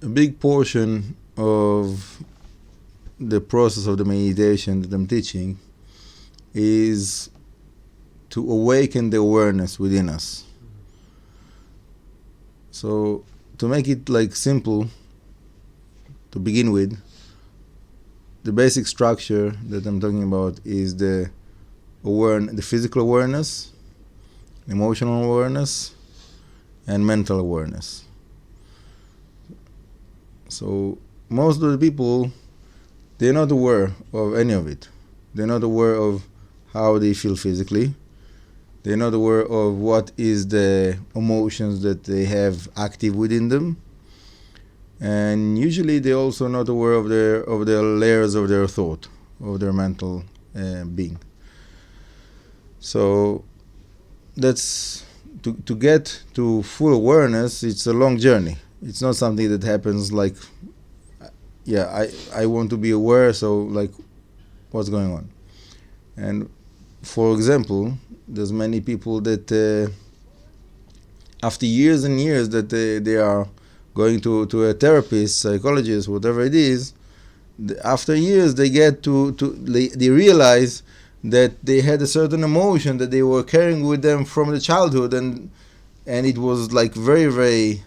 a big portion of the process of the meditation that I'm teaching is to awaken the awareness within us. So to make it like simple to begin with, the basic structure that I'm talking about is the physical awareness, emotional awareness, and mental awareness. So most of the people, they're not aware of any of it. They're not aware of how they feel physically. They're not aware of what is the emotions that they have active within them. And usually they're also not aware of their layers of their thought, of their mental being. So that's to get to full awareness. It's a long journey. It's not something that happens like, I want to be aware, so like, what's going on? And for example, there's many people that after years and years that they are going to a therapist, psychologist, whatever it is, after years they get they realize that they had a certain emotion that they were carrying with them from the childhood, and it was like very, very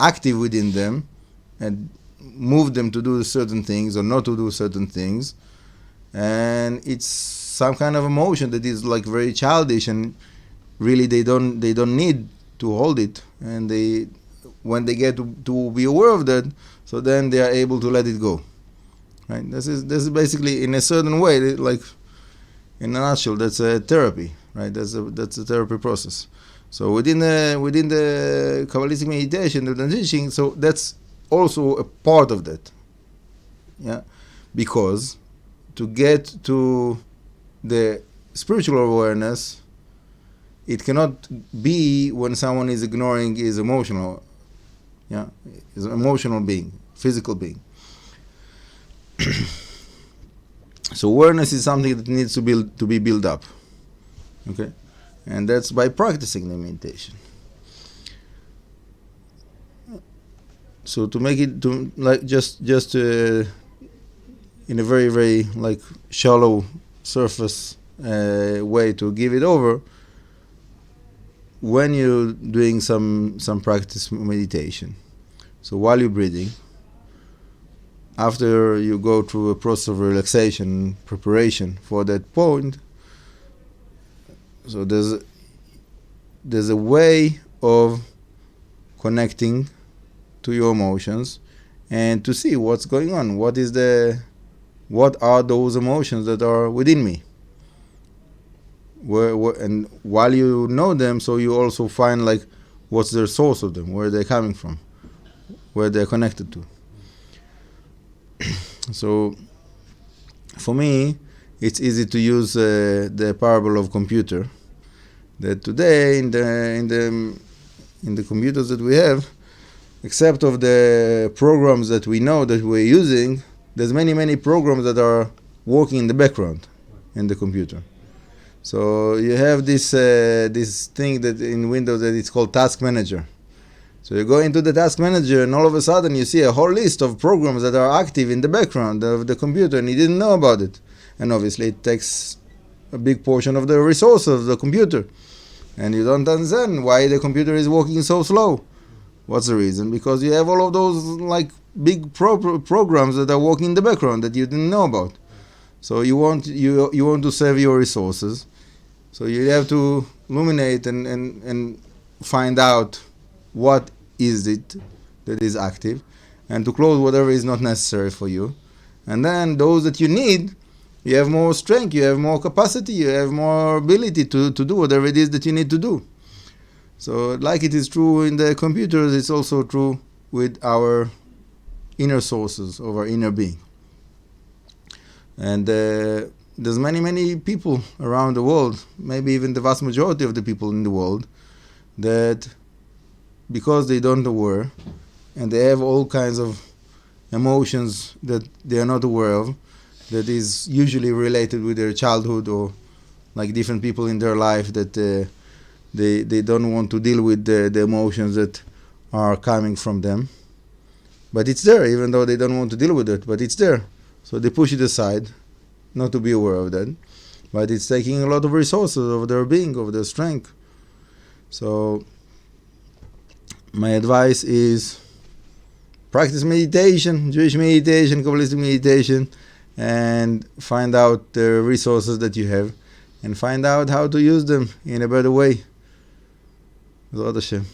active within them and moved them to do certain things or not to do certain things. And it's some kind of emotion that is like very childish, and really they don't need to hold it. And when they get to be aware of that, so then they are able to let it go. Right? This is basically, in a certain way, like in a nutshell, that's a therapy. Right? That's a therapy process. So within the Kabbalistic meditation that I'm teaching, so that's also a part of that. Yeah, because to get to the spiritual awareness, it cannot be when someone is ignoring his emotional, his emotional being, physical being. So awareness is something that needs to be built up. Okay, and that's by practicing the meditation. So to make it to like just in a very, very like shallow surface way to give it over, when you're doing some practice meditation, so while you're breathing, after you go through a process of relaxation, preparation for that point, so there's a way of connecting to your emotions and to see what's going on. What are those emotions that are within me? And while you know them, so you also find like what's the source of them, where they're coming from, where they're connected to. So for me, it's easy to use the parable of computer. That today in the computers that we have, except of the programs that we know that we're using, there's many programs that are working in the background in the computer. So you have this thing that in Windows that it's called Task Manager. So you go into the Task Manager and all of a sudden you see a whole list of programs that are active in the background of the computer, and you didn't know about it. And obviously it takes a big portion of the resource of the computer. And you don't understand why the computer is working so slow. What's the reason? Because you have all of those like big programs that are working in the background that you didn't know about. So you want to save your resources. So you have to illuminate and find out what is it that is active, and to close whatever is not necessary for you. And then those that you need, you have more strength, you have more capacity, you have more ability to do whatever it is that you need to do. So like it is true in the computers, it's also true with our inner sources of our inner being. And there's many people around the world, maybe even the vast majority of the people in the world, that because they don't aware, and they have all kinds of emotions that they are not aware of, that is usually related with their childhood or like different people in their life that they don't want to deal with the emotions that are coming from them. But it's there, even though they don't want to deal with it, but it's there. So they push it aside, not to be aware of that. But it's taking a lot of resources of their being, of their strength. So my advice is practice meditation, Jewish meditation, Kabbalistic meditation, and find out the resources that you have, and find out how to use them in a better way. Zod Hashem.